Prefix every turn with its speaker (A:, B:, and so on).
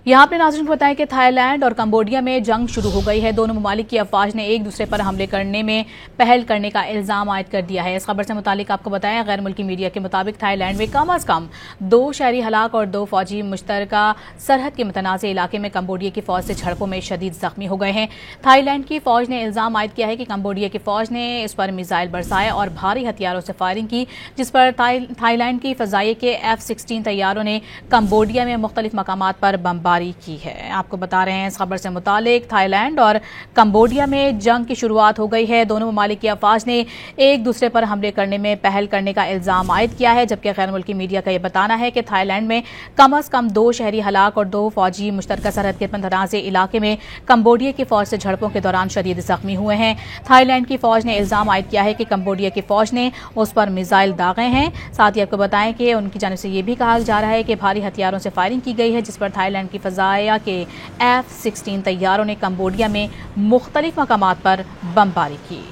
A: यहाँ अपने नाज़रीन को बताएं कि थाई लैंड और कम्बोडिया में जंग शुरू हो गई है। दोनों ममालिक की अफवाज ने एक दूसरे पर हमले करने में पहल करने का इल्ज़ाम आयद कर दिया है। इस खबर से मुतालिक आपको बताएं, गैर मुल्की मीडिया के मुताबिक थाई लैंड में कम अज़ कम 2 शहरी हलाक और 2 फौजी मुश्तरका सरहद के मुतनाज़ इलाके में कम्बोडिया की फौज से झड़पों में शदीद जख्मी हो गए हैं। थाई लैंड की फौज ने इल्ज़ाम आयद किया है कि कम्बोडिया की फौज ने इस पर मिसाइल बरसाए और भारी हथियारों से फायरिंग की, जिस पर थाईलैंड की फ़ज़ाइया के F-16 तैयारों ने कम्बोडिया में मुख्तलिफ मकामात पर बमबारी की है। आपको बता रहे हैं इस खबर से मुतालिक थाईलैंड और कम्बोडिया में जंग की शुरुआत हो गई है। दोनों ममालिक की अफवाज ने एक दूसरे पर हमले करने में पहल करने का इल्ज़ाम आयद किया है, जबकि गैर मुल्की मीडिया का यह बताना है कि थाईलैंड में कम अज़ कम 2 शहरी हलाक और 2 फौजी मुश्तरका सरहद के मुतनाज़ इलाके में कम्बोडिया की फौज से झड़पों के दौरान शदीद जख्मी हुए हैं। थाईलैंड की फौज ने इल्ज़ाम आयद किया है कि कम्बोडिया की फौज ने उस पर मिसाइल दागे हैं। साथ ही आपको बताएं कि उनकी जानिब से यह भी कहा जा रहा है कि भारी हथियारों से फायरिंग की गई है, जिस पर थाईलैंड की फ़ज़ाइया के F-16 तैयारों ने कम्बोडिया में मुख्तलिफ मकामात पर बमबारी की।